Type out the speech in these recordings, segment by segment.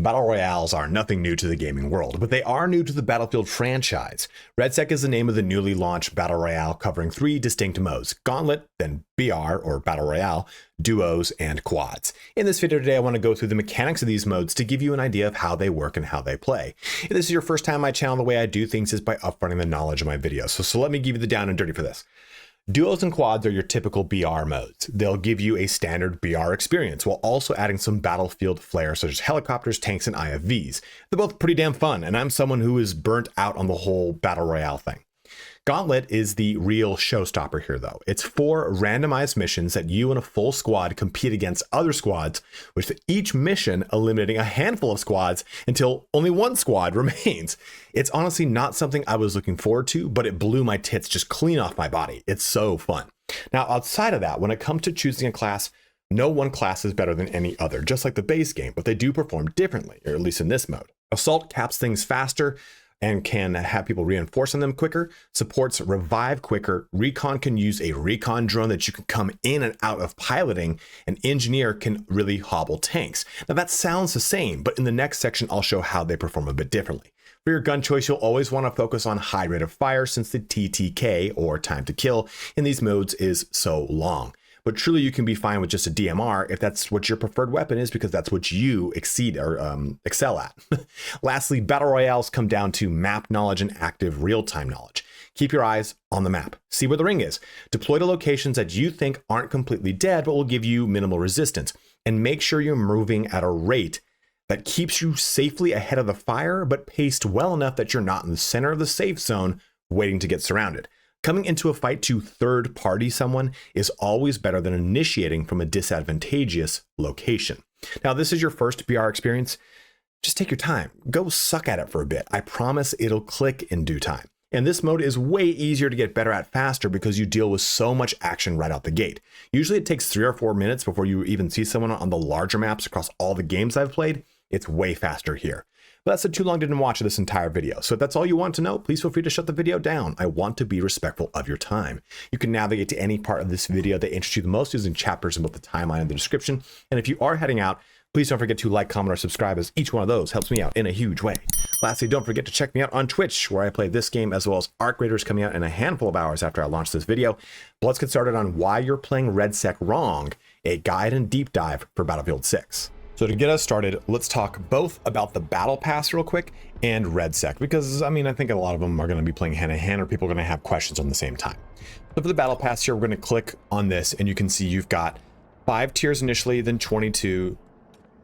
Battle Royales are nothing new to the gaming world, but they are new to the Battlefield franchise. RedSec is the name of the newly launched Battle Royale covering 3 distinct modes: Gauntlet, then BR or Battle Royale, Duos, and Quads. In this video today, I want to go through the mechanics of these modes to give you an idea of how they work and how they play. If this is your first time on my channel, the way I do things is by upfronting the knowledge of my videos. So let me give you the down and dirty for this. Duos and Quads are your typical BR modes. They'll give you a standard BR experience while also adding some battlefield flair such as helicopters, tanks, and IFVs. They're both pretty damn fun, and I'm someone who is burnt out on the whole Battle Royale thing. Gauntlet is the real showstopper here though. It's 4 randomized missions that you and a full squad compete against other squads, with each mission eliminating a handful of squads until only one squad remains. It's honestly not something I was looking forward to, but it blew my tits just clean off my body. It's so fun. Now, outside of that, when it comes to choosing a class, no one class is better than any other, just like the base game, but they do perform differently, or at least in this mode. Assault caps things faster and can have people reinforcing them quicker, supports revive quicker, recon can use a recon drone that you can come in and out of piloting, and engineer can really hobble tanks. Now that sounds the same, but in the next section, I'll show how they perform a bit differently. For your gun choice, you'll always want to focus on high rate of fire since the TTK, or time to kill, in these modes is so long. But truly you can be fine with just a DMR if that's what your preferred weapon is, because that's what you excel at. Lastly, Battle Royales come down to map knowledge and active real-time knowledge. Keep your eyes on the map. See where the ring is. Deploy to locations that you think aren't completely dead, but will give you minimal resistance. And make sure you're moving at a rate that keeps you safely ahead of the fire, but paced well enough that you're not in the center of the safe zone waiting to get surrounded. Coming into a fight to third party someone is always better than initiating from a disadvantageous location. Now, this is your first BR experience. Just take your time. Go suck at it for a bit. I promise it'll click in due time. And this mode is way easier to get better at faster because you deal with so much action right out the gate. Usually it takes 3 or 4 minutes before you even see someone on the larger maps across all the games I've played. It's way faster here. But that's too long didn't watch this entire video. So if that's all you want to know, please feel free to shut the video down. I want to be respectful of your time. You can navigate to any part of this video that interests you the most using chapters in both the timeline and the description. And if you are heading out, please don't forget to like, comment, or subscribe, as each one of those helps me out in a huge way. Lastly, don't forget to check me out on Twitch, where I play this game as well as Arc Raiders coming out in a handful of hours after I launch this video. But let's get started on why you're playing RedSec wrong, a guide and deep dive for Battlefield 6. So to get us started, let's talk both about the Battle Pass real quick and RedSec, because I mean, I think a lot of them are going to be playing hand in hand, or people are going to have questions on the same time. So for the Battle Pass here, we're going to click on this and you can see you've got 5 tiers initially, then 22,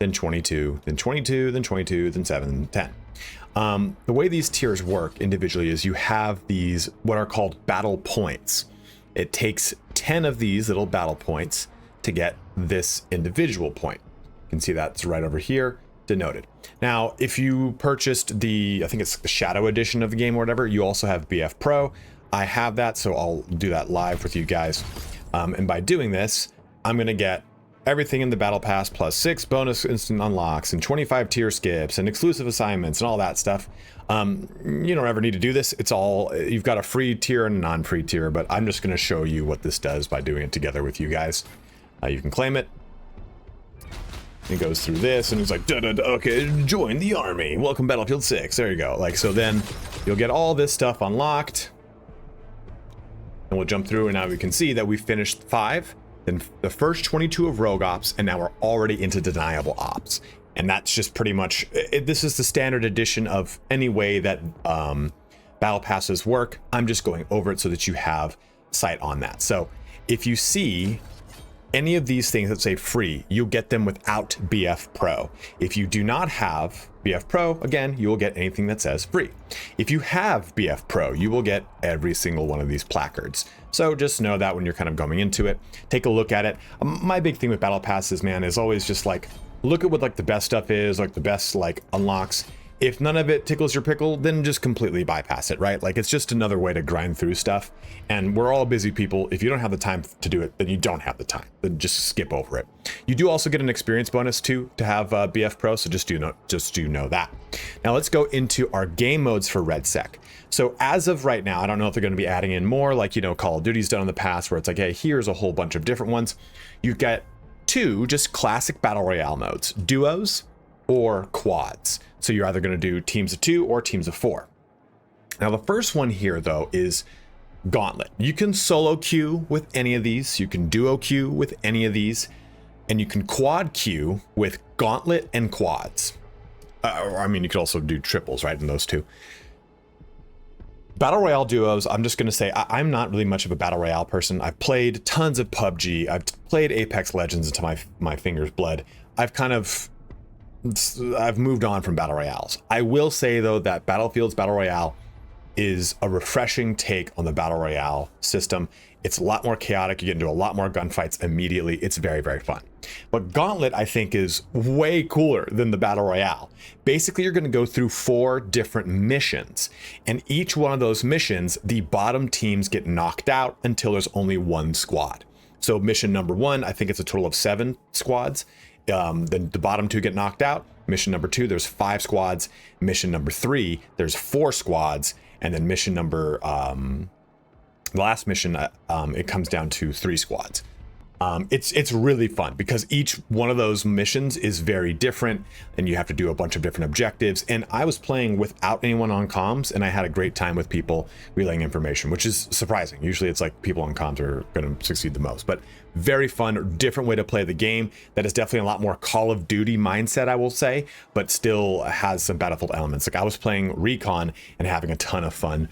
then 22, then 22, then 22, then 7, 10. The way these tiers work individually is you have these, what are called battle points. It takes 10 of these little battle points to get this individual point. You can see that's right over here, denoted. Now, if you purchased the, I think it's the Shadow edition of the game or whatever, you also have BF Pro. I have that, so I'll do that live with you guys. And by doing this, I'm gonna get everything in the Battle Pass plus 6 bonus instant unlocks and 25 tier skips and exclusive assignments and all that stuff. You don't ever need to do this. It's all, you've got a free tier and a non-free tier, but I'm just gonna show you what this does by doing it together with you guys. You can claim it. It goes through this and it's like, okay, join the army. Welcome Battlefield 6. There you go. Like, so then you'll get all this stuff unlocked. And we'll jump through, and now we can see that we finished 5, then the first 22 of Rogue Ops, and now we're already into Deniable Ops. And that's just pretty much, this is the standard edition of any way that Battle Passes work. I'm just going over it so that you have sight on that. So if you see any of these things that say free, you'll get them without BF Pro. If you do not have BF Pro, again, you will get anything that says free. If you have BF Pro, you will get every single one of these placards. So just know that when you're kind of going into it, take a look at it. My big thing with Battle Passes, man, is always just like, look at what like the best stuff is, like the best like unlocks. If none of it tickles your pickle, then just completely bypass it, right? Like, it's just another way to grind through stuff. And we're all busy people. If you don't have the time to do it, then you don't have the time. Then just skip over it. You do also get an experience bonus too to have BF Pro, so just do know that. Now let's go into our game modes for RedSec. So as of right now, I don't know if they're going to be adding in more, like, you know, Call of Duty's done in the past, where it's like, hey, here's a whole bunch of different ones. You've got 2 just classic Battle Royale modes: Duos or quads. So you're either going to do teams of 2 or teams of 4. Now the first one here though is Gauntlet. You can solo queue with any of these, you can duo queue with any of these, and you can quad queue with Gauntlet and quads. Or I mean, you could also do triples, right, in those two. Battle Royale duos, I'm just going to say I'm not really much of a Battle Royale person. I've played tons of PUBG. I've played Apex Legends until my fingers bled. I've moved on from Battle Royales. I will say, though, that Battlefield's Battle Royale is a refreshing take on the Battle Royale system. It's a lot more chaotic. You get into a lot more gunfights immediately. It's very, very fun. But Gauntlet, I think, is way cooler than the Battle Royale. Basically, you're going to go through 4 different missions. And each one of those missions, the bottom teams get knocked out until there's only 1 squad. So mission number 1, I think it's a total of 7 squads. Then the bottom 2 get knocked out. Mission number 2, there's 5 squads. Mission number 3, there's 4 squads. And then mission number, the last mission, it comes down to 3 squads. It's really fun because each one of those missions is very different and you have to do a bunch of different objectives. And I was playing without anyone on comms and I had a great time with people relaying information, which is surprising. Usually it's like people on comms are going to succeed the most, but very fun, different way to play the game. That is definitely a lot more Call of Duty mindset, I will say, but still has some Battlefield elements. Like I was playing Recon and having a ton of fun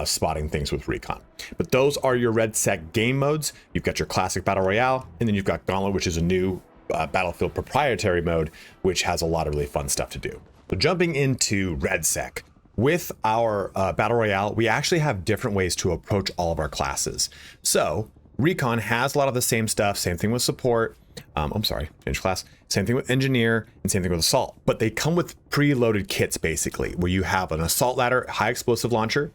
spotting things with Recon. But those are your RedSec game modes. You've got your classic Battle Royale, and then you've got Gauntlet, which is a new Battlefield proprietary mode, which has a lot of really fun stuff to do. So jumping into RedSec, with our Battle Royale, we actually have different ways to approach all of our classes. So Recon has a lot of the same stuff, same thing with support. Change class. Same thing with engineer and same thing with assault, but they come with preloaded kits basically, where you have an assault ladder, high explosive launcher,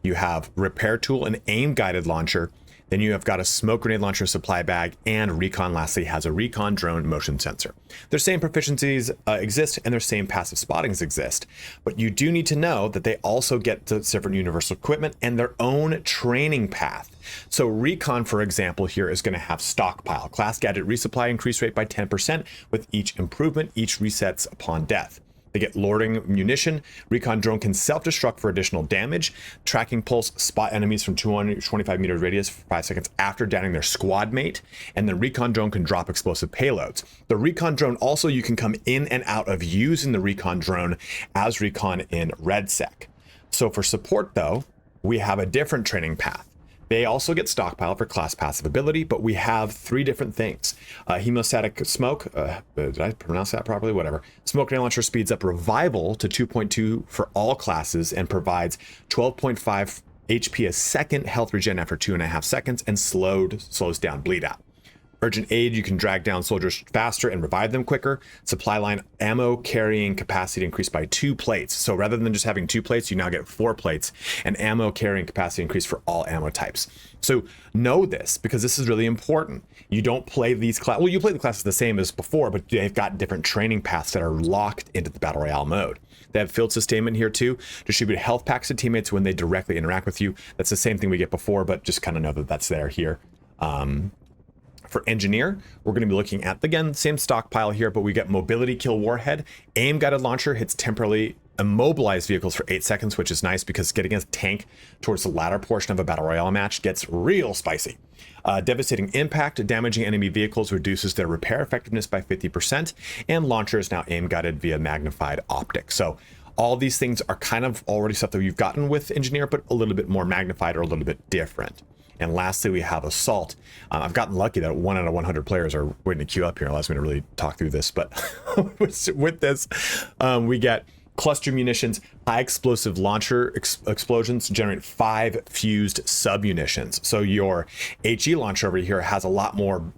you have repair tool, an aim guided launcher, then you have got a smoke grenade launcher supply bag, and Recon lastly has a Recon drone motion sensor. Their same proficiencies exist and their same passive spottings exist, but you do need to know that they also get the different universal equipment and their own training path. So Recon, for example, here is going to have stockpile, class gadget resupply increase rate by 10% with each improvement, each resets upon death. They get lording munition. Recon drone can self-destruct for additional damage. Tracking pulse, spot enemies from 225 meters radius for 5 seconds after downing their squad mate. And the Recon drone can drop explosive payloads. The Recon drone also, you can come in and out of using the Recon drone as Recon in RedSec. So for support though, we have a different training path. They also get stockpile for class passive ability, but we have 3 different things. Hemostatic smoke, did I pronounce that properly? Whatever. Smoke grenade launcher speeds up revival to 2.2 for all classes and provides 12.5 HP a second health regen after 2.5 seconds and slows down bleed out. Urgent aid, you can drag down soldiers faster and revive them quicker. Supply line ammo carrying capacity increased by 2 plates. So rather than just having 2 plates, you now get 4 plates, and ammo carrying capacity increased for all ammo types. So know this, because this is really important. You don't play these classes, well, you play the classes the same as before, but they've got different training paths that are locked into the Battle Royale mode. They have field sustainment here too. Distribute health packs to teammates when they directly interact with you. That's the same thing we get before, but just kind of know that that's there here. For engineer, we're going to be looking at, again, same stockpile here, but we get mobility kill warhead. Aim guided launcher hits temporarily immobilized vehicles for 8 seconds, which is nice because getting a tank towards the latter portion of a Battle Royale match gets real spicy. Devastating impact, damaging enemy vehicles reduces their repair effectiveness by 50%, and launcher is now aim guided via magnified optics. So all these things are kind of already stuff that we've gotten with engineer, but a little bit more magnified or a little bit different. And lastly, we have assault. I've gotten lucky that 1 out of 100 players are waiting to queue up here. It allows me to really talk through this. But with this, we get cluster munitions, high explosive launcher explosions generate 5 fused sub-munitions. So your HE launcher over here has a lot more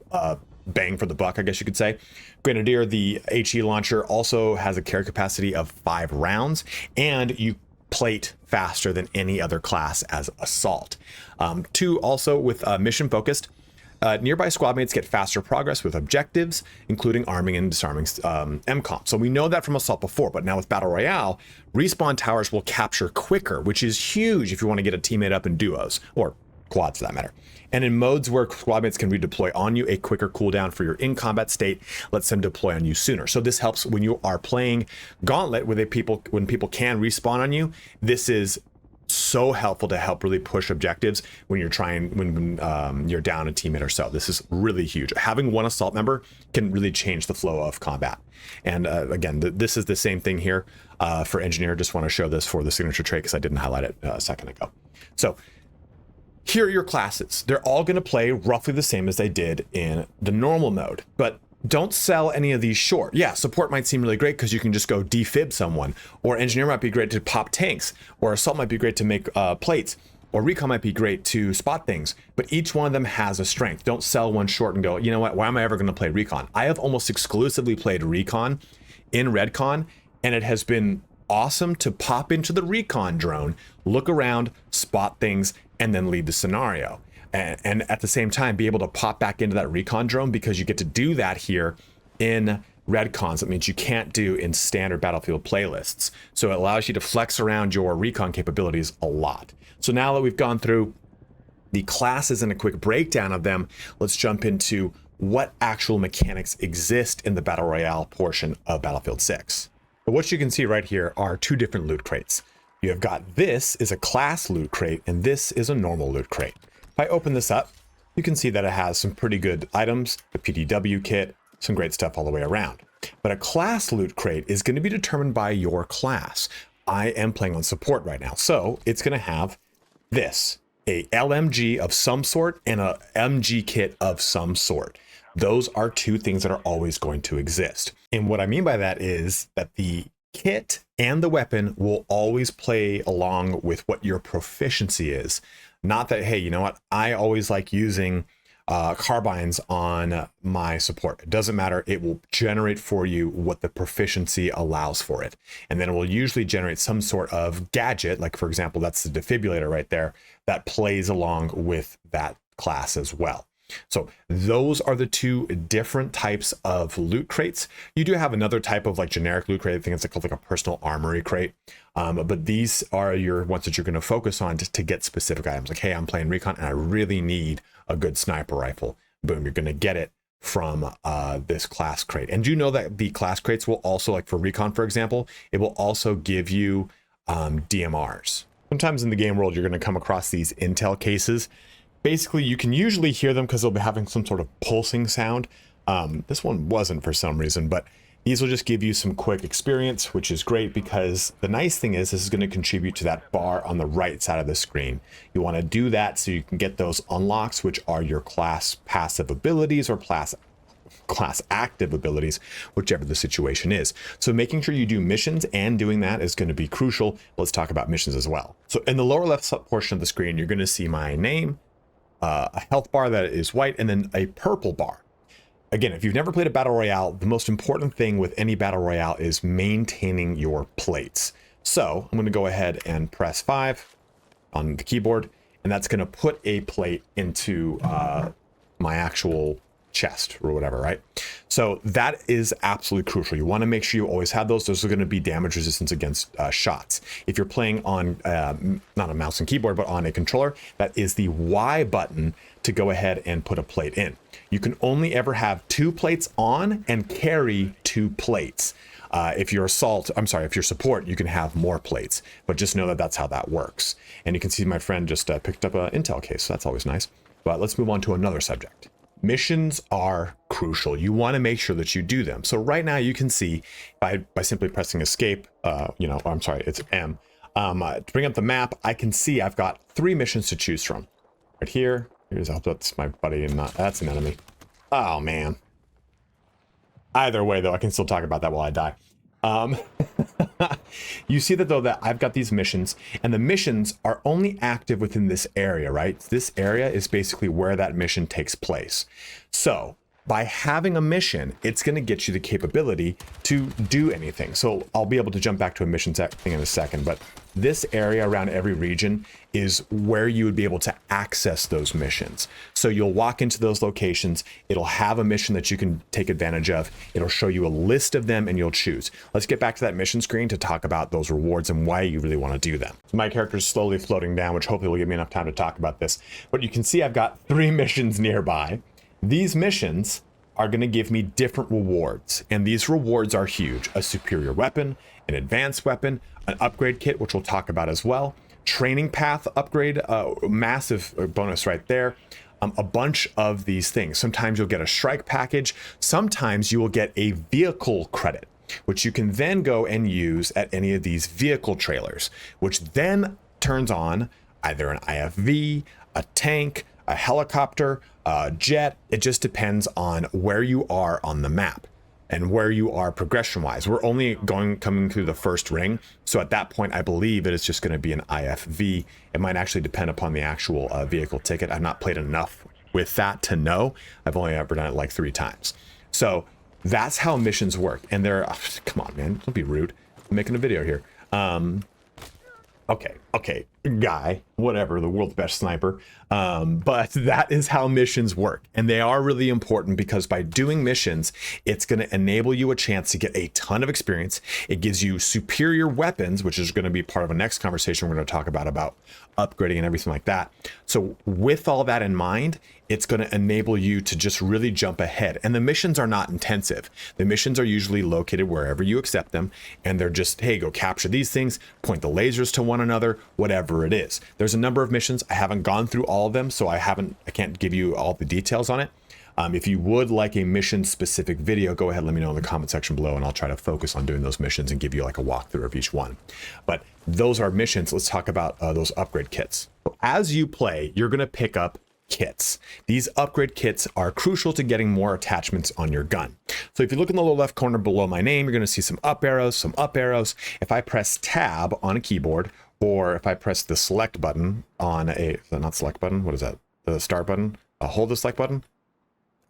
bang for the buck, I guess you could say. Grenadier, the HE launcher, also has a carry capacity of 5 rounds, and you plate faster than any other class as assault. 2, also with mission focused, nearby squad mates get faster progress with objectives, including arming and disarming MCOM. So we know that from assault before, but now with Battle Royale, respawn towers will capture quicker, which is huge if you want to get a teammate up in duos, or quads for that matter. And in modes where squad mates can redeploy on you, a quicker cooldown for your in-combat state lets them deploy on you sooner. So this helps when you are playing Gauntlet, when people can respawn on you. This is so helpful to help really push objectives when you're you're down a teammate or so. This is really huge. Having one assault member can really change the flow of combat. And again, this is the same thing here for engineer. Just want to show this for the signature trait because I didn't highlight it a second ago. So here are your classes. They're all going to play roughly the same as they did in the normal mode, but don't sell any of these short. Yeah, support might seem really great because you can just go defib someone, or engineer might be great to pop tanks, or assault might be great to make plates, or recon might be great to spot things, but each one of them has a strength. Don't sell one short and go, you know what, why am I ever going to play recon? I have almost exclusively played recon in Redcon, and it has been awesome to pop into the recon drone, look around, spot things, and then lead the scenario. And at the same time, be able to pop back into that recon drone, because you get to do that here in Redcons. That means you can't do in standard Battlefield playlists. So it allows you to flex around your recon capabilities a lot. So now that we've gone through the classes and a quick breakdown of them, let's jump into what actual mechanics exist in the Battle Royale portion of Battlefield 6. But what you can see right here are two different loot crates. You have got, this is a class loot crate, and this is a normal loot crate. If I open this up, you can see that it has some pretty good items, the PDW kit, some great stuff all the way around. But a class loot crate is going to be determined by your class. I am playing on support right now, so it's going to have this, a LMG of some sort and a MG kit of some sort. Those are two things that are always going to exist. And what I mean by that is that the kit and the weapon will always play along with what your proficiency is. Not that, hey, you know what, I always like using carbines on my support. It doesn't matter. It will generate for you what the proficiency allows for it. And then it will usually generate some sort of gadget, like for example, that's the defibrillator right there, that plays along with that class as well. So those are the two different types of loot crates. You do have another type of like generic loot crate. I think it's called like a personal armory crate. But these are your ones that you're going to focus on to get specific items. Like, hey, I'm playing recon and I really need a good sniper rifle. Boom, you're going to get it from this class crate. And do you know that the class crates will also, like for recon, for example, it will also give you DMRs. Sometimes in the game world, you're going to come across these intel cases. Basically, you can usually hear them because they'll be having some sort of pulsing sound. This one wasn't for some reason, but these will just give you some quick experience, which is great because the nice thing is this is going to contribute to that bar on the right side of the screen. You want to do that so you can get those unlocks, which are your class passive abilities or class active abilities, whichever the situation is. So making sure you do missions and doing that is going to be crucial. Let's talk about missions as well. So in the lower left portion of the screen, you're going to see my name, a health bar that is white, and then a purple bar. Again, if you've never played a Battle Royale, the most important thing with any Battle Royale is maintaining your plates. So I'm going to go ahead and press 5 on the keyboard, and that's going to put a plate into my actual chest or whatever, right? So that is absolutely crucial. You want to make sure you always have those. Those are going to be damage resistance against shots. If you're playing on not a mouse and keyboard, but on a controller, that is the Y button to go ahead and put a plate in. You can only ever have 2 plates on and carry 2 plates. If you're if you're support, you can have more plates, but just know that that's how that works. And you can see my friend just picked up an intel case, so that's always nice. But let's move on to another subject. Missions are crucial. You want to make sure that you do them. So right now you can see by simply pressing escape, it's M, to bring up the map, I can see I've got 3 missions to choose from. Right here, I hope that's my buddy and not, that's an enemy. Oh man. Either way though, I can still talk about that while I die. You see that though, that I've got these missions, and the missions are only active within this area, right? This area is basically where that mission takes place. So by having a mission, it's going to get you the capability to do anything. So I'll be able to jump back to a mission thing in a second, but this area around every region is where you would be able to access those missions. So you'll walk into those locations, it'll have a mission that you can take advantage of. It'll show you a list of them and you'll choose. Let's get back to that mission screen to talk about those rewards and why you really want to do them. So my character is slowly floating down, which hopefully will give me enough time to talk about this. But you can see I've got 3 missions nearby. These missions are going to give me different rewards, and these rewards are huge. A superior weapon, an advanced weapon, an upgrade kit, which we'll talk about as well, training path upgrade, massive bonus right there, a bunch of these things. Sometimes you'll get a strike package, sometimes you will get a vehicle credit, which you can then go and use at any of these vehicle trailers, which then turns on either an IFV, a tank, a helicopter, a jet. It just depends on where you are on the map and where you are progression wise. We're only coming through the first ring, so at that point I believe it is just going to be an IFV. It might actually depend upon the actual vehicle ticket. I've not played enough with that to know. I've only ever done it like 3 times. So that's how missions work. And they're come on, man, don't be rude, I'm making a video here. Okay, guy, whatever, the world's best sniper. But that is how missions work. And they are really important because by doing missions, it's going to enable you a chance to get a ton of experience. It gives you superior weapons, which is going to be part of a next conversation we're going to talk about upgrading and everything like that. So with all that in mind, it's going to enable you to just really jump ahead. And the missions are not intensive. The missions are usually located wherever you accept them. And they're just, hey, go capture these things, point the lasers to one another, whatever it is. There's a number of missions. I haven't gone through all of them, so I can't give you all the details on it. If you would like a mission specific video, go ahead, let me know in the comment section below, and I'll try to focus on doing those missions and give you like a walkthrough of each one. But those are missions. Let's talk about those upgrade kits. So as you play, you're going to pick up kits. These upgrade kits are crucial to getting more attachments on your gun. So if you look in the lower left corner below my name, you're going to see some up arrows. If I press tab on a keyboard, or if I press the select button on not select button, what is that? The start button? Hold the select button?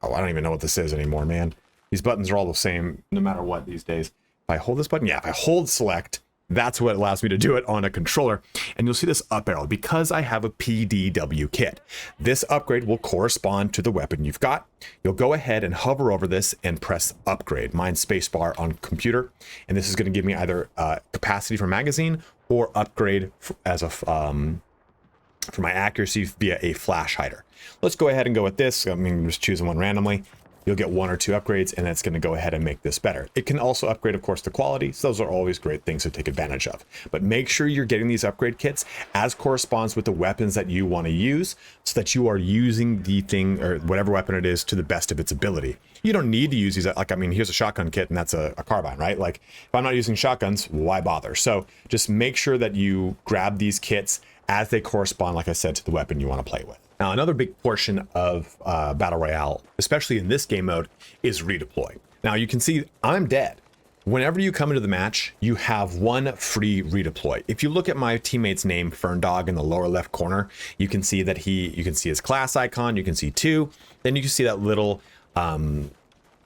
Oh, I don't even know what this is anymore, man. These buttons are all the same no matter what these days. If I hold this button, yeah, if I hold select, that's what allows me to do it on a controller. And you'll see this up arrow because I have a PDW kit. This upgrade will correspond to the weapon you've got. You'll go ahead and hover over this and press upgrade. Mine's spacebar on computer. And this is going to give me either capacity for magazine or upgrade as a for my accuracy via a flash hider. Let's go ahead and go with this. I mean, just choosing one randomly. You'll get 1 or 2 upgrades, and it's going to go ahead and make this better. It can also upgrade, of course, the quality. So those are always great things to take advantage of. But make sure you're getting these upgrade kits as corresponds with the weapons that you want to use, so that you are using the thing or whatever weapon it is to the best of its ability. You don't need to use these. Like, I mean, here's a shotgun kit, and that's a carbine, right? Like, if I'm not using shotguns, why bother? So just make sure that you grab these kits as they correspond, like I said, to the weapon you want to play with. Now, another big portion of Battle Royale, especially in this game mode, is redeploy. Now, you can see I'm dead. Whenever you come into the match, you have 1 free redeploy. If you look at my teammate's name, Ferndog, in the lower left corner, you can see that you can see his class icon, you can see 2, then you can see that little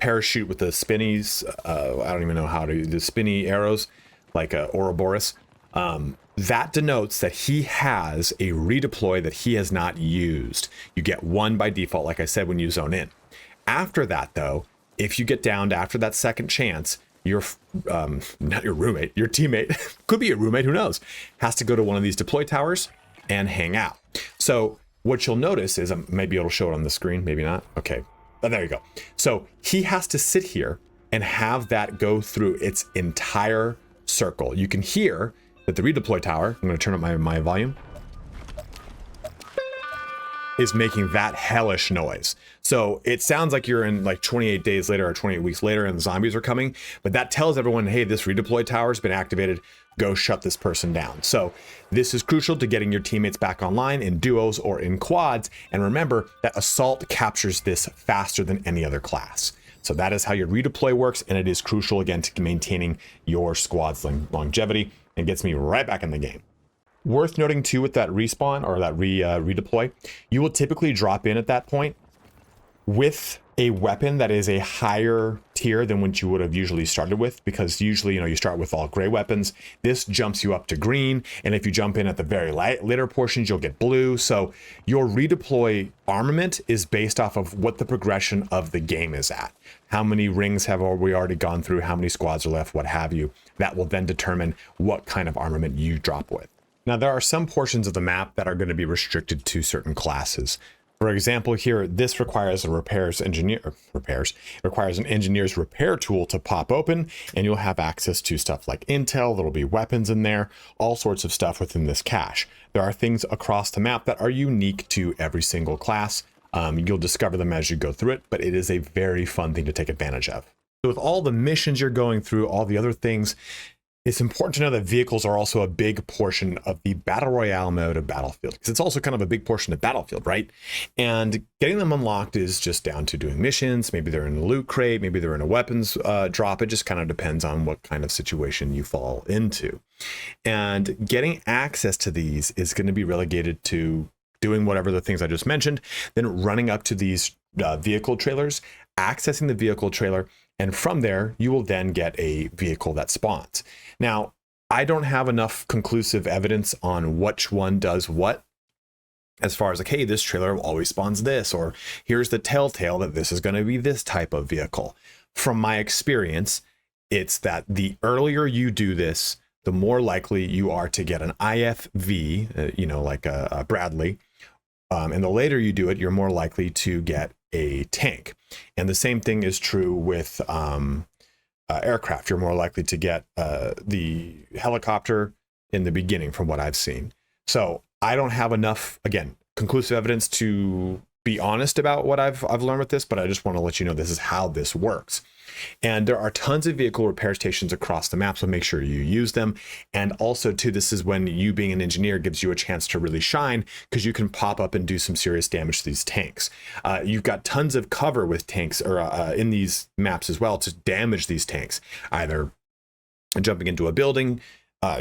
parachute with the spinnies, I don't even know how to, the spinny arrows, like Ouroboros. That denotes that he has a redeploy that he has not used. You get 1 by default, like I said, when you zone in. After that, though, if you get down to after that second chance, your not your roommate, your teammate, could be your roommate, who knows, has to go to one of these deploy towers and hang out. So what you'll notice is, maybe it'll show it on the screen, maybe not. Okay, oh, there you go. So he has to sit here and have that go through its entire circle. You can hear that the redeploy tower, I'm going to turn up my volume, is making that hellish noise. So it sounds like you're in like 28 days later or 28 weeks later and the zombies are coming, but that tells everyone, hey, this redeploy tower has been activated, go shut this person down. So this is crucial to getting your teammates back online in duos or in quads. And remember that assault captures this faster than any other class. So that is how your redeploy works, and it is crucial, again, to maintaining your squad's longevity, and gets me right back in the game. Worth noting too with that respawn or that redeploy, you will typically drop in at that point with a weapon that is a higher tier than what you would have usually started with, because usually, you start with all gray weapons. This jumps you up to green, and if you jump in at the very later portions, you'll get blue. So your redeploy armament is based off of what the progression of the game is at. How many rings have we already gone through? How many squads are left? What have you? That will then determine what kind of armament you drop with. Now, there are some portions of the map that are going to be restricted to certain classes. For example, here, this requires an engineer's repair tool to pop open, and you'll have access to stuff like intel. There'll be weapons in there, all sorts of stuff within this cache. There are things across the map that are unique to every single class. You'll discover them as you go through it, but it is a very fun thing to take advantage of. So with all the missions you're going through, all the other things, it's important to know that vehicles are also a big portion of the Battle Royale mode of Battlefield, because it's also kind of a big portion of Battlefield, right? And getting them unlocked is just down to doing missions. Maybe they're in a loot crate, maybe they're in a weapons drop. It just kind of depends on what kind of situation you fall into. And getting access to these is going to be relegated to doing whatever the things I just mentioned, then running up to these vehicle trailers, accessing the vehicle trailer, and from there, you will then get a vehicle that spawns. Now, I don't have enough conclusive evidence on which one does what, as far as like, hey, this trailer always spawns this, or here's the telltale that this is going to be this type of vehicle. From my experience, it's that the earlier you do this, the more likely you are to get an IFV, like a Bradley. And the later you do it, you're more likely to get a tank. And the same thing is true with aircraft. You're more likely to get the helicopter in the beginning, from what I've seen. So I don't have enough, again, conclusive evidence to be honest about what I've learned with this, but I just want to let you know this is how this works. And there are tons of vehicle repair stations across the map, so make sure you use them. And also too, this is when you being an engineer gives you a chance to really shine, because you can pop up and do some serious damage to these tanks. You've got tons of cover with tanks, or in these maps as well, to damage these tanks, either jumping into a building,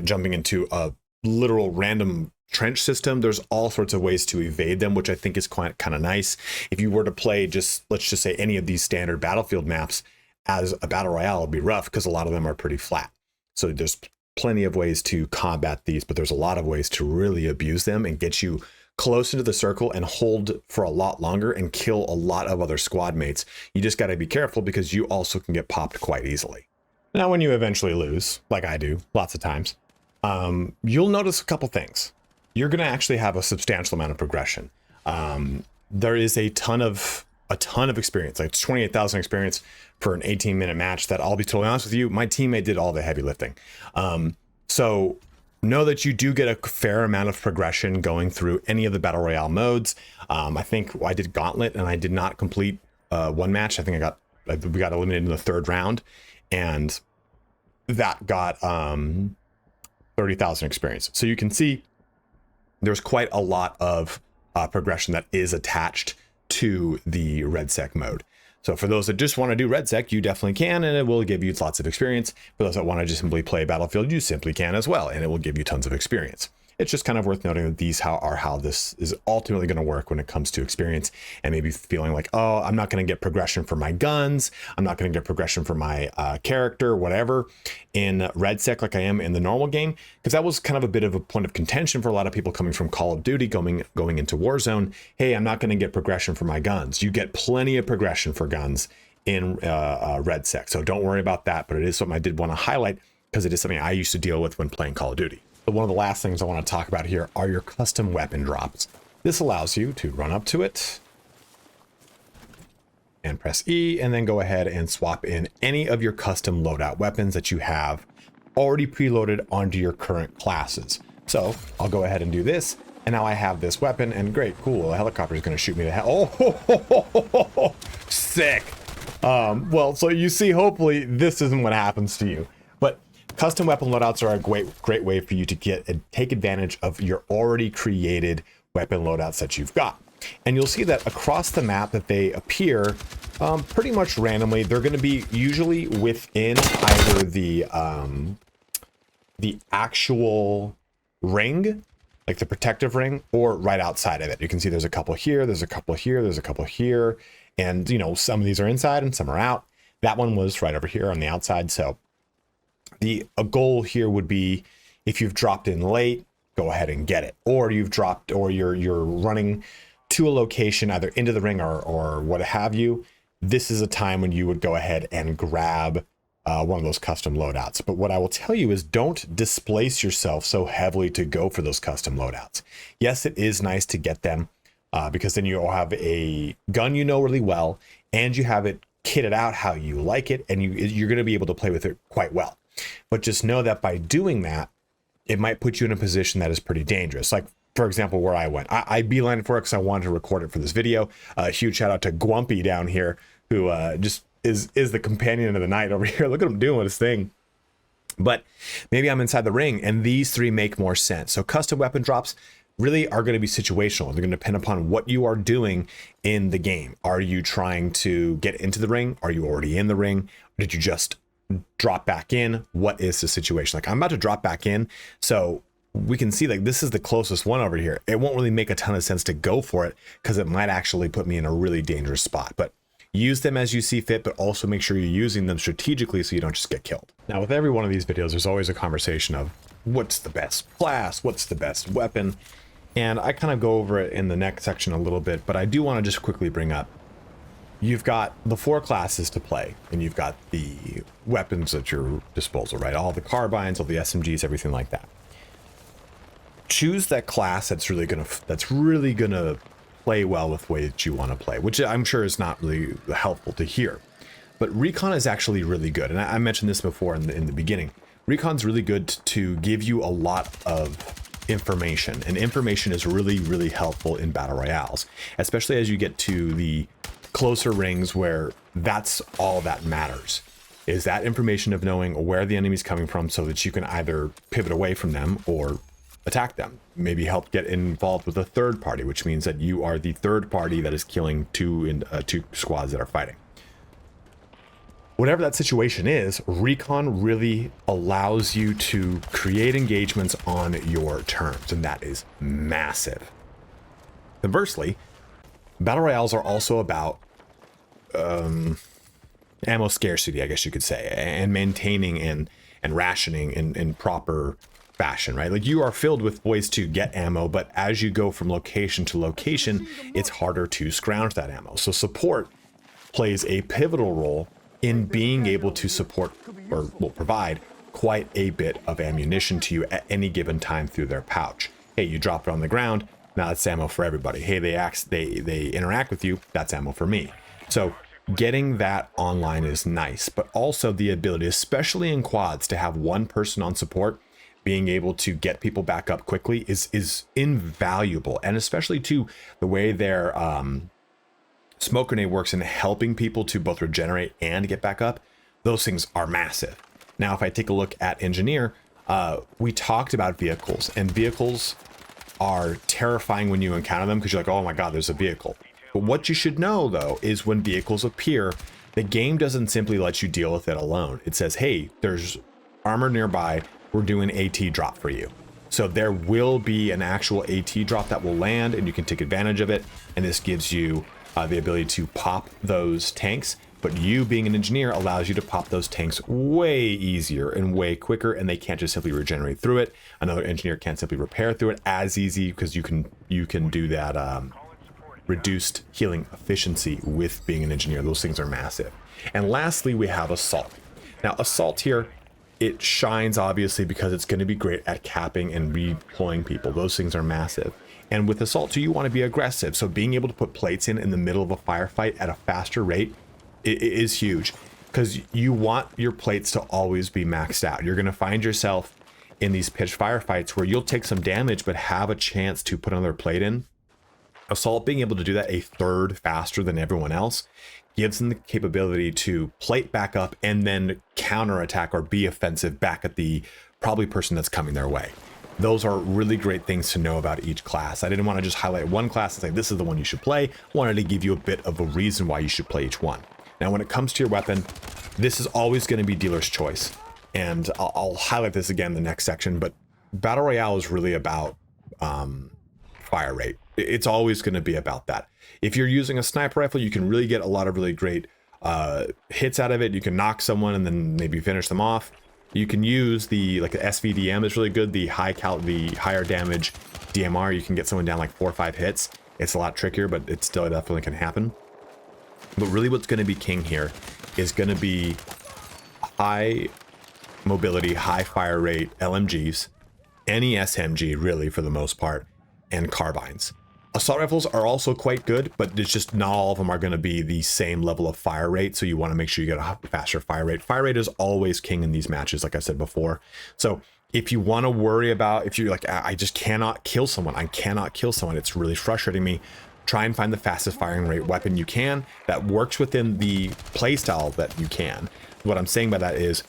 jumping into a literal random trench system. There's all sorts of ways to evade them, which I think is quite kind of nice. If you were to play let's just say any of these standard Battlefield maps as a battle royale, it'll be rough because a lot of them are pretty flat. So there's plenty of ways to combat these, but there's a lot of ways to really abuse them and get you close into the circle and hold for a lot longer and kill a lot of other squad mates. You just got to be careful, because you also can get popped quite easily. Now, when you eventually lose, like I do lots of times, you'll notice a couple things. You're going to actually have a substantial amount of progression. There is a ton of experience, like 28,000 experience for an 18-minute match that, I'll be totally honest with you, my teammate did all the heavy lifting. So know that you do get a fair amount of progression going through any of the Battle Royale modes. I think I did Gauntlet and I did not complete one match. I think we got eliminated in the third round, and that got 30,000 experience. So you can see there's quite a lot of progression that is attached to the RedSec mode. So for those that just want to do RedSec, you definitely can, and it will give you lots of experience. For those that want to just simply play Battlefield, you simply can as well, and it will give you tons of experience. It's just kind of worth noting that these are how this is ultimately going to work when it comes to experience, and maybe feeling like, oh, I'm not going to get progression for my guns, I'm not going to get progression for my character, whatever, in RedSec like I am in the normal game, because that was kind of a bit of a point of contention for a lot of people coming from Call of Duty, going into Warzone. Hey, I'm not going to get progression for my guns. You get plenty of progression for guns in RedSec, so don't worry about that, but it is something I did want to highlight, because it is something I used to deal with when playing Call of Duty. But one of the last things I want to talk about here are your custom weapon drops. This allows you to run up to it and press E, and then go ahead and swap in any of your custom loadout weapons that you have already preloaded onto your current classes. So I'll go ahead and do this, and now I have this weapon, and great, cool, a helicopter is going to shoot me to hell. Oh, sick. Well, so you see, hopefully this isn't what happens to you. But custom weapon loadouts are a great way for you to get and take advantage of your already created weapon loadouts that you've got. And you'll see that across the map that they appear pretty much randomly. They're going to be usually within either the actual ring, like the protective ring, or right outside of it. You can see there's a couple here, there's a couple here, there's a couple here, And, you know, some of these are inside and some are out. That one was right over here on the outside. So a goal here would be, if you've dropped in late, go ahead and get it. Or you've dropped, or you're running to a location either into the ring or what have you. This is a time when you would go ahead and grab one of those custom loadouts. But what I will tell you is, don't displace yourself so heavily to go for those custom loadouts. Yes, it is nice to get them because then you'll have a gun you know really well, and you have it kitted out how you like it, and you're going to be able to play with it quite well. But just know that by doing that, it might put you in a position that is pretty dangerous. Like, for example, where I went, I beelined for it because I wanted to record it for this video. A huge shout out to Gwumpy down here, who just is the companion of the night over here. Look at him doing his thing. But maybe I'm inside the ring, and these three make more sense. So custom weapon drops really are going to be situational. They're going to depend upon what you are doing in the game. Are you trying to get into the ring? Are you already in the ring? Or did you just drop back in? What is the situation? Like, I'm about to drop back in, so we can see like this is the closest one over here. It won't really make a ton of sense to go for it because it might actually put me in a really dangerous spot. But use them as you see fit, but also make sure you're using them strategically so you don't just get killed. Now, with every one of these videos, there's always a conversation of what's the best class, what's the best weapon, and I kind of go over it in the next section a little bit, but I do want to just quickly bring up, you've got the 4 classes to play, and you've got the weapons at your disposal, right? All the carbines, all the SMGs, everything like that. Choose that class that's really gonna play well with the way that you want to play, which I'm sure is not really helpful to hear. But recon is actually really good, and I mentioned this before in the beginning. Recon's really good to give you a lot of information, and information is really helpful in battle royales, especially as you get to the closer rings where that's all that matters, is that information of knowing where the enemy's coming from so that you can either pivot away from them or attack them. Maybe help get involved with a third party, which means that you are the third party that is killing two squads that are fighting. Whatever that situation is, recon really allows you to create engagements on your terms, and that is massive. Conversely, battle royales are also about ammo scarcity, I guess you could say, and maintaining and rationing in proper fashion, right? Like, you are filled with ways to get ammo, but as you go from location to location, it's harder to scrounge that ammo. So support plays a pivotal role in being able to support, or will provide, quite a bit of ammunition to you at any given time through their pouch. Hey, you drop it on the ground, now it's ammo for everybody. Hey, they interact with you, that's ammo for me. So getting that online is nice, but also the ability, especially in quads, to have one person on support being able to get people back up quickly is invaluable. And especially to the way their smoke grenade works in helping people to both regenerate and get back up, those things are massive. Now, if I take a look at engineer, we talked about vehicles, and vehicles are terrifying when you encounter them because you're like, oh my god, there's a vehicle. But what you should know, though, is when vehicles appear, the game doesn't simply let you deal with it alone. It says, hey, there's armor nearby, we're doing AT drop for you. So there will be an actual AT drop that will land, and you can take advantage of it, and this gives you the ability to pop those tanks. But you, being an engineer, allows you to pop those tanks way easier and way quicker, and they can't just simply regenerate through it. Another engineer can't simply repair through it as easy, because you can do that reduced healing efficiency with being an engineer. Those things are massive. And lastly, we have assault. Now, assault here, it shines obviously because it's going to be great at capping and redeploying people. Those things are massive. And with assault too, you want to be aggressive. So being able to put plates in the middle of a firefight at a faster rate, it is huge, because you want your plates to always be maxed out. You're going to find yourself in these pitched firefights where you'll take some damage but have a chance to put another plate in. Assault being able to do that a third faster than everyone else gives them the capability to plate back up and then counterattack or be offensive back at the probably person that's coming their way. Those are really great things to know about each class. I didn't want to just highlight one class and say this is the one you should play. I wanted to give you a bit of a reason why you should play each one. Now, when it comes to your weapon, this is always going to be dealer's choice. And I'll highlight this again in the next section, but Battle Royale is really about fire rate. It's always going to be about that. If you're using a sniper rifle, you can really get a lot of really great hits out of it. You can knock someone and then maybe finish them off. You can use the SVDM is really good. The higher damage DMR, you can get someone down like 4 or 5 hits. It's a lot trickier, but it still definitely can happen. But really what's going to be king here is going to be high mobility, high fire rate LMGs, any SMG really for the most part, and carbines. Assault rifles are also quite good, but it's just not all of them are going to be the same level of fire rate, so you want to make sure you get a faster fire rate. Fire rate is always king in these matches, like I said before. So if you want to worry about, if you're like, I just cannot kill someone, it's really frustrating me, try and find the fastest firing rate weapon you can that works within the playstyle that you can. What I'm saying by that is,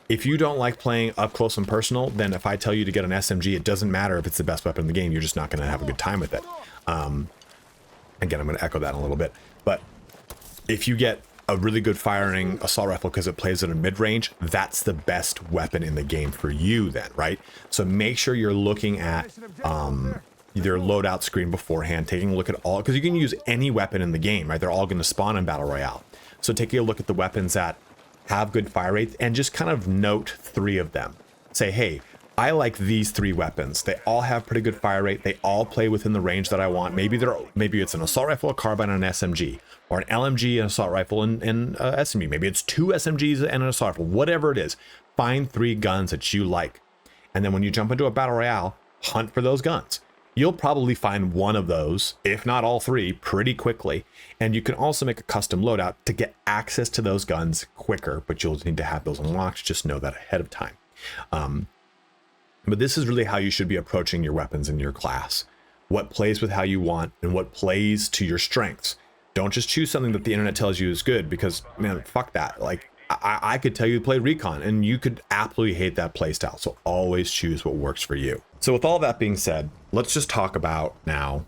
if you don't like playing up close and personal, then if I tell you to get an SMG, it doesn't matter if it's the best weapon in the game, you're just not going to have a good time with it. Again, I'm going to echo that a little bit, but if you get a really good firing assault rifle because it plays at a mid-range, that's the best weapon in the game for you then, right? So make sure you're looking at your loadout screen beforehand, taking a look at all, because you can use any weapon in the game, right? They're all going to spawn in Battle Royale. So taking a look at the weapons that have good fire rates and just kind of note 3 of them. Say, hey, I like these 3 weapons. They all have pretty good fire rate. They all play within the range that I want. Maybe it's an assault rifle, a carbine, and an SMG, or an LMG, an assault rifle, and SMG. Maybe it's 2 SMGs and an assault rifle. Whatever it is, find 3 guns that you like, and then when you jump into a battle royale, hunt for those guns. You'll probably find one of those, if not all 3, pretty quickly. And you can also make a custom loadout to get access to those guns quicker, but you'll need to have those unlocked. Just know that ahead of time. But this is really how you should be approaching your weapons in your class. What plays with how you want and what plays to your strengths. Don't just choose something that the internet tells you is good, because, man, fuck that. Like, I could tell you to play recon and you could absolutely hate that playstyle. So always choose what works for you. So with all that being said, let's just talk about now,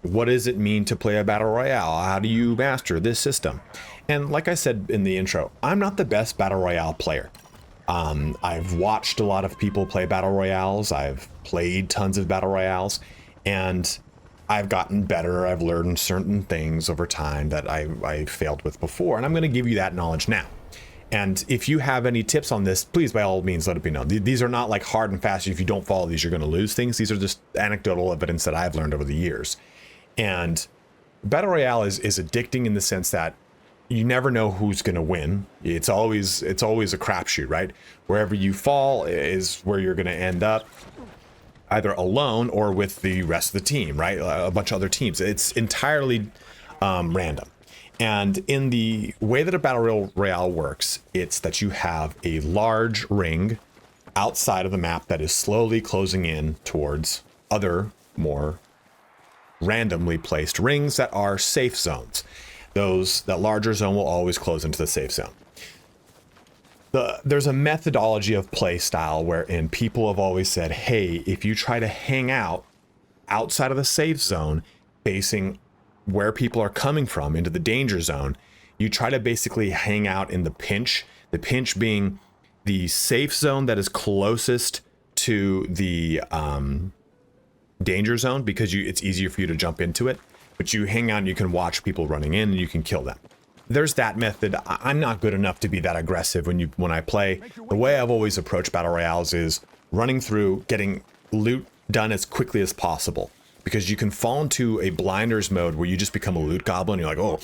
what does it mean to play a battle royale? How do you master this system? And like I said in the intro, I'm not the best battle royale player. I've watched a lot of people play battle royales. I've played tons of battle royales, and I've gotten better. I've learned certain things over time that I failed with before, and I'm going to give you that knowledge now. And if you have any tips on this, please by all means let it be known. These are not like hard and fast. If you don't follow these, you're going to lose things. These are just anecdotal evidence that I've learned over the years. And battle royale is addicting in the sense that you never know who's going to win. It's always a crapshoot, right? Wherever you fall is where you're going to end up, either alone or with the rest of the team, right? A bunch of other teams. It's entirely random. And in the way that a battle royale works, it's that you have a large ring outside of the map that is slowly closing in towards other more randomly placed rings that are safe zones. That larger zone will always close into the safe zone. There's a methodology of play style wherein people have always said, hey, if you try to hang out outside of the safe zone, facing where people are coming from into the danger zone, you try to basically hang out in the pinch being the safe zone that is closest to the danger zone, because it's easier for you to jump into it, but you hang out and you can watch people running in and you can kill them. There's that method. I'm not good enough to be that aggressive when I play. The way I've always approached battle royales is running through, getting loot done as quickly as possible, because you can fall into a blinders mode where you just become a loot goblin. You're like, oh,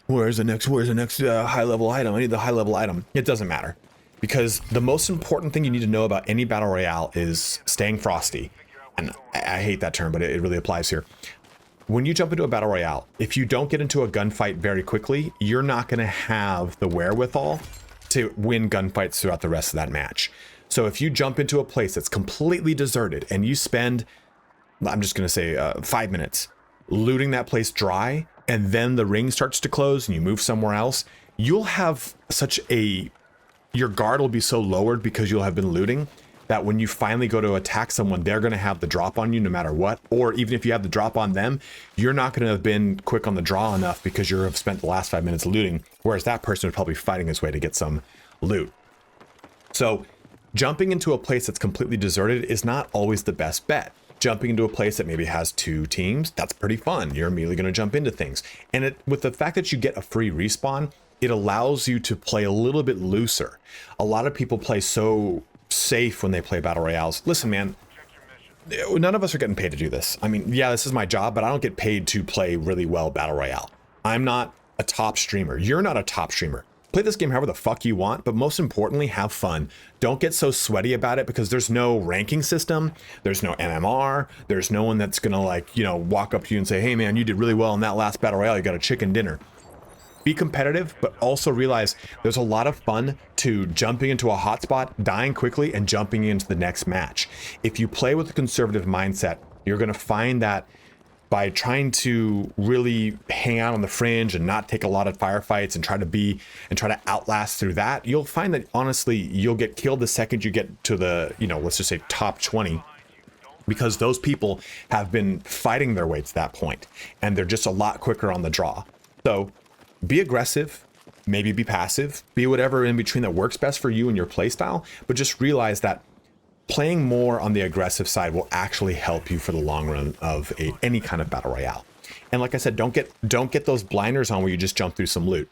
where's the next high level item? I need the high level item. It doesn't matter, because the most important thing you need to know about any battle royale is staying frosty. And I hate that term, but it really applies here. When you jump into a battle royale, if you don't get into a gunfight very quickly, you're not going to have the wherewithal to win gunfights throughout the rest of that match. So if you jump into a place that's completely deserted and you spend, I'm just going to say 5 minutes looting that place dry, and then the ring starts to close and you move somewhere else, you'll have your guard will be so lowered because you'll have been looting, that when you finally go to attack someone, they're going to have the drop on you no matter what. Or even if you have the drop on them, you're not going to have been quick on the draw enough because you have spent the last 5 minutes looting, whereas that person is probably fighting his way to get some loot. So jumping into a place that's completely deserted is not always the best bet. jumping into a place that maybe has 2 teams, that's pretty fun. You're immediately going to jump into things. And with the fact that you get a free respawn, it allows you to play a little bit looser. A lot of people play so safe when they play battle royales. Listen, man, none of us are getting paid to do this. I mean, yeah, this is my job, but I don't get paid to play really well battle royale. I'm not a top streamer. You're not a top streamer. Play this game however the fuck you want, but most importantly, have fun. Don't get so sweaty about it, because there's no ranking system. There's no MMR. There's no one that's gonna, like, you know, walk up to you and say, hey man, you did really well in that last battle royale. You got a chicken dinner. Be competitive, but also realize there's a lot of fun to jumping into a hotspot, dying quickly, and jumping into the next match. If you play with a conservative mindset, you're gonna find that by trying to really hang out on the fringe and not take a lot of firefights and try to outlast through that, you'll find that honestly you'll get killed the second you get to the, you know, let's just say top 20, because those people have been fighting their way to that point and they're just a lot quicker on the draw. So be aggressive, maybe be passive, be whatever in between that works best for you and your playstyle, but just realize that playing more on the aggressive side will actually help you for the long run of any kind of battle royale. And like I said, don't get those blinders on where you just jump through some loot.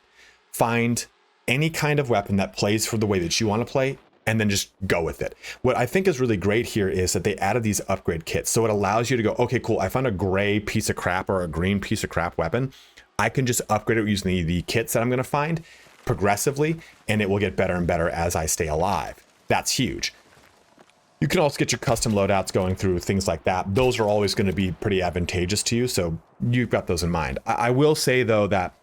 Find any kind of weapon that plays for the way that you want to play, and then just go with it. What I think is really great here is that they added these upgrade kits. So it allows you to go, okay, cool, I found a gray piece of crap or a green piece of crap weapon. I can just upgrade it using the kits that I'm going to find progressively, and it will get better and better as I stay alive. That's huge. You can also get your custom loadouts going through things like that. Those are always going to be pretty advantageous to you, so you've got those in mind. I will say, though, that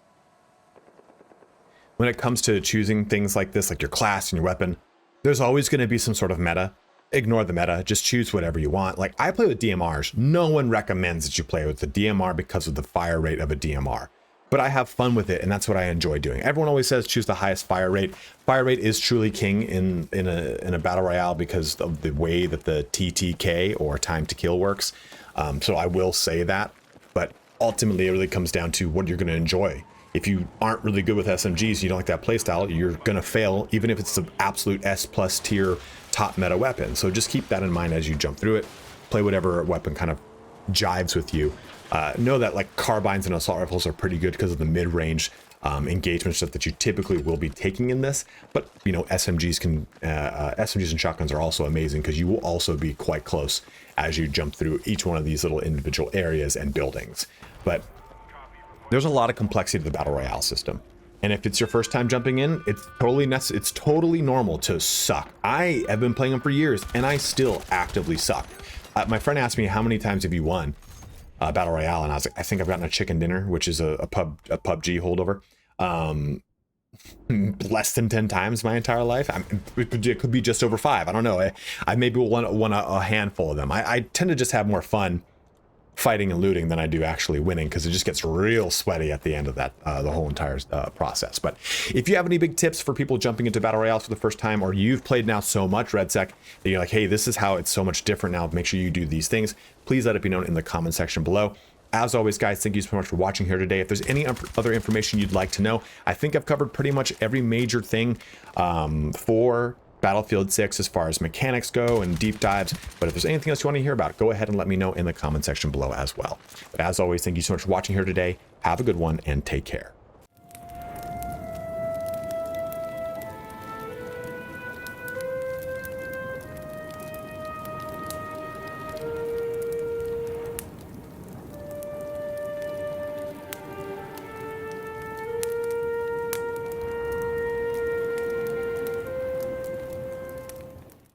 when it comes to choosing things like this, like your class and your weapon, there's always going to be some sort of meta. Ignore the meta. Just choose whatever you want. Like, I play with DMRs. No one recommends that you play with the DMR because of the fire rate of a DMR. But I have fun with it, and that's what I enjoy doing. Everyone always says choose the highest fire rate. Fire rate is truly king in a battle royale because of the way that the TTK, or time to kill, works. So I will say that, but ultimately it really comes down to what you're going to enjoy. If you aren't really good with SMGs, you don't like that playstyle, you're going to fail, even if it's the absolute S+ tier top meta weapon. So just keep that in mind as you jump through it. Play whatever weapon kind of jives with you. Know that like carbines and assault rifles are pretty good because of the mid-range engagement stuff that you typically will be taking in this, but you know, SMGs and shotguns are also amazing because you will also be quite close as you jump through each one of these little individual areas and buildings. But there's a lot of complexity to the battle royale system, and if it's your first time jumping in, it's totally normal to suck. I have been playing them for years and I still actively suck. My friend asked me, how many times have you won battle royale, and I was like, I think I've gotten a chicken dinner, which is a PUBG holdover, less than 10 times my entire life. It could be just over 5. I don't know. I maybe won a handful of them. I tend to just have more fun fighting and looting than I do actually winning, because it just gets real sweaty at the end of that the whole entire process. But if you have any big tips for people jumping into battle royales for the first time, or you've played now so much RedSec that you're like, hey, this is how it's so much different now, make sure you do these things, please let it be known in the comment section below. As always, guys, thank you so much for watching here today. If there's any other information you'd like to know, I think I've covered pretty much every major thing for Battlefield 6 as far as mechanics go and deep dives. But if there's anything else you want to hear about, go ahead and let me know in the comment section below as well. But as always, thank you so much for watching here today. Have a good one and take care.